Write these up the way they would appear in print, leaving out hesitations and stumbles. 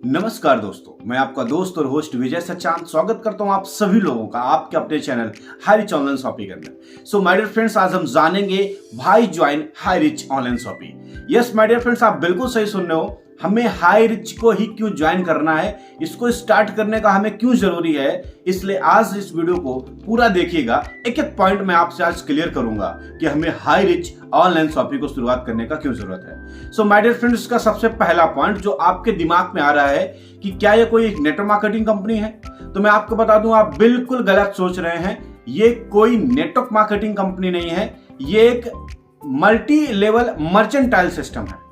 नमस्कार दोस्तों, मैं आपका दोस्त और होस्ट विजय सचान स्वागत करता हूं आप सभी लोगों का आपके अपने channel High Rich online shopping के अंदर। सो माय डियर फ्रेंड्स, आज हम जानेंगे why join High Rich online shopping. Yes my dear friends, आप बिल्कुल सही सुन रहे हो। हमें हाई रिच को ही क्यों ज्वाइन करना है, इसको स्टार्ट करने का हमें क्यों जरूरी है, इसलिए आज इस वीडियो को पूरा देखिएगा। एक एक पॉइंट मैं आपसे आज क्लियर करूंगा कि हमें हाई रिच ऑनलाइन शॉपिंग को शुरुआत करने का क्यों जरूरत है। सो माय डियर फ्रेंड्स, इसका सबसे पहला पॉइंट जो आपके दिमाग में आ रहा है कि क्या ये कोई नेटवर्क मार्केटिंग कंपनी है, तो मैं आपको बता दूं आप बिल्कुल गलत सोच रहे हैं। ये कोई नेटवर्क मार्केटिंग कंपनी नहीं है, ये एक मल्टी लेवल मर्चेंटाइल सिस्टम है।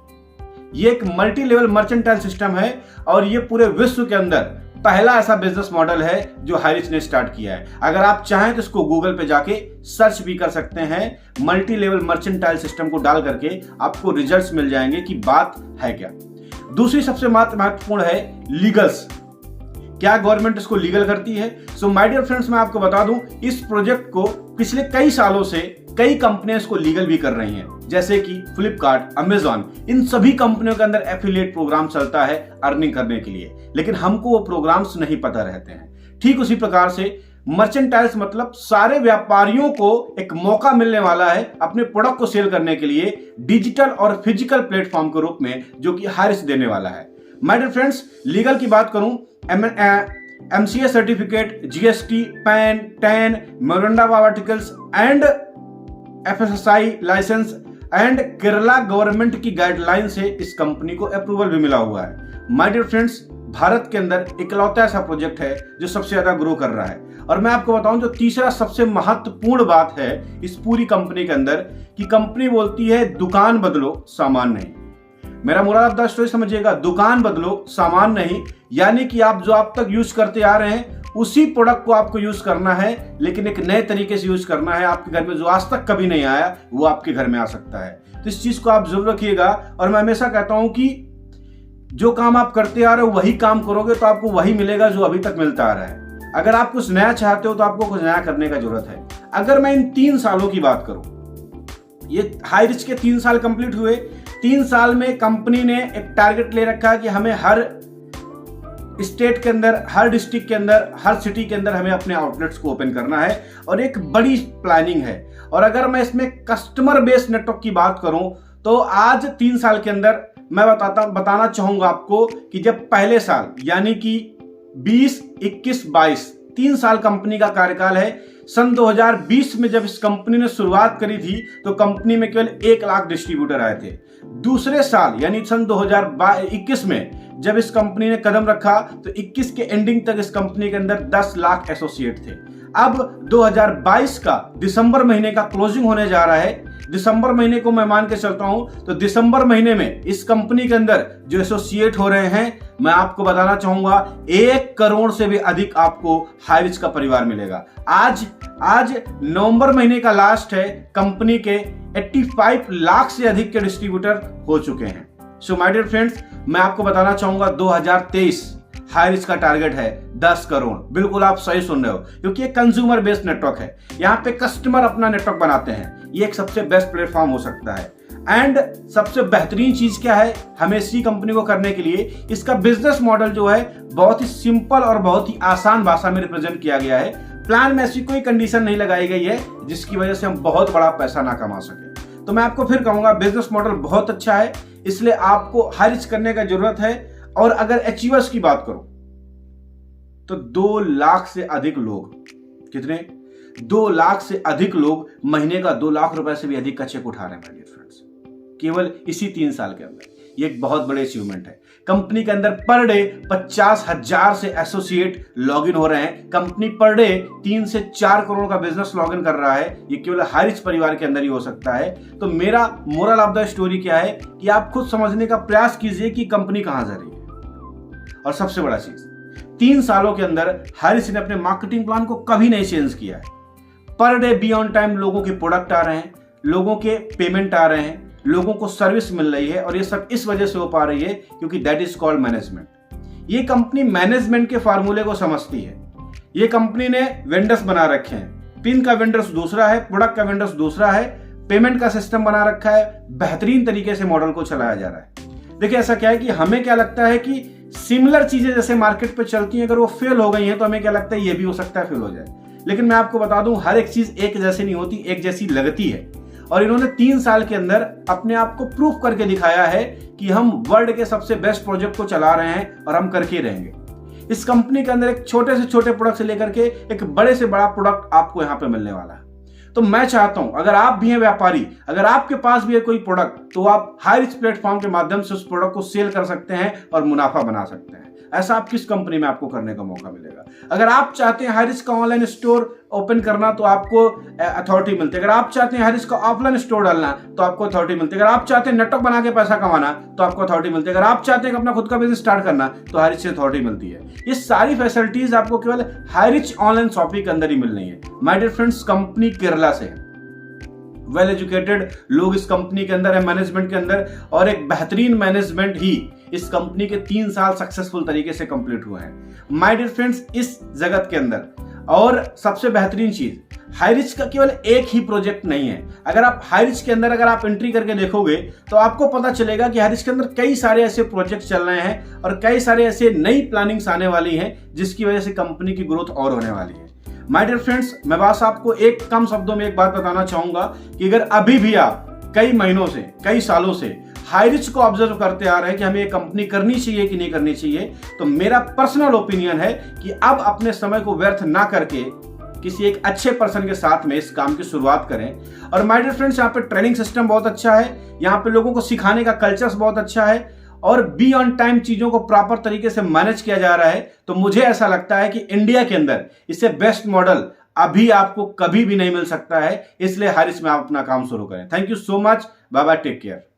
ये एक मल्टी लेवल मर्चेंटाइल सिस्टम है और ये पूरे विश्व के अंदर पहला ऐसा बिजनेस मॉडल है जो हाई रिच ने स्टार्ट किया है। अगर आप चाहें तो इसको गूगल पे जाके सर्च भी कर सकते हैं। मल्टी लेवल मर्चेंटाइल सिस्टम को डाल करके आपको रिजल्ट्स मिल जाएंगे कि बात है क्या। दूसरी सबसे महत्वपूर्ण है लीगल्स। क्या गवर्नमेंट इसको लीगल करती है? सो माय डियर फ्रेंड्स, मैं आपको बता दूं इस प्रोजेक्ट को पिछले कई सालों से कई कंपनियां इसको लीगल भी कर रही हैं, जैसे कि फ्लिपकार्ट, अमेजॉन। इन सभी कंपनियों के अंदर एफिलिएट प्रोग्राम चलता है अर्निंग करने के लिए, लेकिन हमको वो प्रोग्राम्स नहीं पता रहते हैं। ठीक उसी प्रकार से मर्चेंटाइल्स मतलब सारे व्यापारियों को एक मौका मिलने वाला है अपने प्रोडक्ट को सेल करने के लिए डिजिटल और फिजिकल प्लेटफॉर्म के रूप में, जो कि हाई रिच देने वाला है। माय डियर फ्रेंड्स, लीगल की बात करूं, MCA certificate, GST, PAN, TAN, memorandum of articles and FSSAI licence and Kerala government की गाइडलाइन से इस कंपनी को अप्रूवल भी मिला हुआ है। माय डियर फ्रेंड्स, भारत के अंदर इकलौता ऐसा प्रोजेक्ट है जो सबसे ज्यादा ग्रो कर रहा है। और मैं आपको बताऊं जो तीसरा सबसे महत्वपूर्ण बात है इस पूरी कंपनी के अंदर, कि कंपनी बोलती है दुकान बदलो सामान नहीं। मेरा मुराद आप स्टोरी समझिएगा, दुकान बदलो सामान नहीं, यानी कि आप जो आप तक यूज करते आ रहे हैं उसी प्रोडक्ट को आपको यूज करना है, लेकिन एक नए तरीके से यूज करना है। आपके घर में जो आज तक कभी नहीं आया वो आपके घर में आ सकता है। तो इस चीज को आप जरूर रखिएगा। और मैं हमेशा कहता हूं कि जो काम आप करते आ रहे हो वही काम करोगे तो आपको वही मिलेगा जो अभी तक मिलता आ रहा है। अगर आप कुछ नया चाहते हो तो आपको कुछ नया करने का जरूरत है। अगर मैं इन 3 सालों की बात करूं, ये हाई रिच के 3 साल कंप्लीट हुए। 3 साल में कंपनी ने एक टारगेट ले रखा है कि हमें हर स्टेट के अंदर, हर डिस्ट्रिक्ट के अंदर, हर सिटी के अंदर हमें अपने आउटलेट्स को ओपन करना है और एक बड़ी प्लानिंग है। और अगर मैं इसमें कस्टमर बेस्ड नेटवर्क की बात करूं तो आज 3 साल के अंदर मैं बताना चाहूंगा आपको कि जब पहले साल यानी कि 20, 21, 22 3 साल कंपनी का कार्यकाल है। सन 2020 में जब इस कंपनी ने शुरुआत करी थी तो कंपनी में केवल 1 लाख डिस्ट्रीब्यूटर आए थे। दूसरे साल यानी सन 2021 में जब इस कंपनी ने कदम रखा तो 21 के एंडिंग तक इस कंपनी के अंदर 10 लाख एसोसिएट थे। अब 2022 का दिसंबर महीने का क्लोजिंग होने जा रहा है। दिसंबर महीने को मैं मान के चलता हूं तो दिसंबर महीने में इस कंपनी के अंदर जो एसोसिएट हो रहे हैं, मैं आपको बताना चाहूंगा 1 करोड़ से भी अधिक आपको हाई रिच का परिवार मिलेगा। आज नवंबर महीने का लास्ट है, कंपनी के 85 लाख से अधिक के डिस्ट्रीब्यूटर हो चुके हैं। सो माय डियर फ्रेंड्स, मैं आपको बताना चाहूंगा 2023 हाई रिच का टारगेट है 10 करोड़। बिल्कुल आप सही सुन रहे हो, क्योंकि ये कंज्यूमर बेस्ड नेटवर्क है। यहाँ पे कस्टमर अपना नेटवर्क बनाते हैं। ये एक सबसे बेस्ट प्लेटफॉर्म हो सकता है। एंड सबसे बेहतरीन चीज क्या है हमें इसी कंपनी को करने के लिए, इसका बिजनेस मॉडल जो है बहुत ही सिंपल और बहुत ही आसान भाषा में रिप्रेजेंट किया गया है। प्लान में ऐसी कोई कंडीशन नहीं लगाई गई है जिसकी वजह से हम बहुत बड़ा पैसा ना कमा सके। तो मैं आपको फिर कहूंगा बिजनेस मॉडल बहुत अच्छा है, इसलिए आपको हाई रिच करने का जरूरत है। और अगर अचीवर्स की बात करो तो 2 लाख से अधिक लोग, कितने? 2 लाख से अधिक लोग महीने का 2 लाख रुपए से भी अधिक का चेक उठा रहे हैं माय डियर फ्रेंड्स, केवल इसी 3 साल के अंदर। ये एक बहुत बड़े अचीवमेंट है। कंपनी के अंदर पर डे 50,000 से एसोसिएट लॉगिन हो रहे हैं। कंपनी पर डे 3 से 4 करोड़ का बिजनेस लॉगिन कर रहा है। ये केवल हाई रिच परिवार के अंदर ही हो सकता है। तो मेरा मोरल ऑफ द स्टोरी क्या है कि आप खुद समझने का प्रयास कीजिए कि कंपनी कहां जा रही है। और सबसे बड़ा चीज, 3 सालों के अंदर हाई रिच ने अपने मार्केटिंग प्लान को कभी नहीं चेंज किया है। Per day be on time लोगों के प्रोडक्ट आ रहे हैं, लोगों के पेमेंट आ रहे हैं, लोगों को सर्विस मिल रही है। और ये सब इस वजह से हो पा रही है क्योंकि दैट इज कॉल्ड मैनेजमेंट। ये कंपनी मैनेजमेंट के फार्मूले को समझती है। ये कंपनी ने वेंडर्स बना रखे हैं। पिन का वेंडर्स दूसरा है, प्रोडक्ट का वेंडर्स दूसरा है, पेमेंट का सिस्टम बना रखा है। बेहतरीन तरीके से मॉडल को चलाया जा रहा है। देखिए ऐसा क्या है कि हमें क्या लगता है कि सिमिलर चीजें जैसे मार्केट पे चलती हैं, अगर वो फेल हो गई हैं तो हमें क्या लगता है ये भी हो सकता है फेल हो जाए। लेकिन मैं आपको बता दूं, हर एक चीज एक जैसी नहीं होती, एक जैसी लगती है। और इन्होंने 3 साल के अंदर अपने आप को प्रूफ करके दिखाया है कि हम वर्ल्ड के सबसे बेस्ट प्रोजेक्ट को चला रहे हैं और हम करके रहेंगे। इस कंपनी के अंदर एक छोटे से छोटे प्रोडक्ट से लेकर के एक बड़े से बड़ा प्रोडक्ट आपको यहां पे मिलने वाला है। तो मैं चाहता हूं, अगर आप भी हैं व्यापारी, अगर आपके पास भी है कोई प्रोडक्ट, तो आप हाईरिच प्लेटफॉर्म के माध्यम से उस प्रोडक्ट को सेल कर सकते हैं और मुनाफा बना सकते हैं। ऐसा आप किस कंपनी में आपको करने का मौका मिलेगा? अगर आप चाहते हैं हाईरिच का ऑनलाइन स्टोर ओपन करना तो आपको अथॉरिटी मिलती है। अगर आप चाहते हैं हाईरिच का ऑफलाइन स्टोर डालना तो आपको अथॉरिटी मिलती है। अगर आप चाहते हैं नेटवर्क बना के पैसा कमाना तो आपको अथॉरिटी मिलती है। अगर आप चाहते हैं अपना खुद का बिजनेस स्टार्ट करना तो हाईरिच से अथॉरिटी मिलती है। ये सारी फैसिलिटीज आपको केवल हाईरिच ऑनलाइन शॉपिंग के अंदर ही मिल रही है। My dear friends, company Kerala से है, वेल एजुकेटेड लोग इस कंपनी के अंदर है, मैनेजमेंट के अंदर, और एक बेहतरीन मैनेजमेंट ही इस कंपनी के 3 साल सक्सेसफुल तरीके से कंप्लीट हुए हैं। माय डियर फ्रेंड्स, इस जगत के अंदर और सबसे बेहतरीन चीज, हाईरिच का केवल एक ही प्रोजेक्ट नहीं है। अगर आप हाईरिच के अंदर अगर आप एंट्री करके देखोगे तो आपको पता चलेगा कि हाईरिच के अंदर कई सारे ऐसे प्रोजेक्ट चल रहे हैं और कई सारे ऐसे नई प्लानिंग्स आने वाली हैं जिसकी वजह से कंपनी की ग्रोथ और होने वाली है। माय डियर फ्रेंड्स, मैं बस आपको एक कम शब्दों में एक बात बताना चाहूंगा कि अगर अभी भी आप कई महीनों से, कई सालों से हाईरिच को ऑब्जर्व करते आ रहे हैं कि हमें ये कंपनी करनी चाहिए कि नहीं करनी चाहिए, तो मेरा पर्सनल ओपिनियन है कि अब अपने समय को व्यर्थ ना करके किसी एक अच्छे पर्सन के साथ में इस काम की शुरुआत करें। और माय डियर फ्रेंड्स, यहाँ पे ट्रेनिंग सिस्टम बहुत अच्छा है, यहाँ पे लोगों को सिखाने का कल्चर बहुत अच्छा है और बी ऑन टाइम चीजों को प्रॉपर तरीके से मैनेज किया जा रहा है। तो मुझे ऐसा लगता है कि इंडिया के अंदर इससे बेस्ट मॉडल अभी आपको कभी भी नहीं मिल सकता है। इसलिए हाईरिच में आप अपना काम शुरू करें। Thank you so much, bye bye, take care.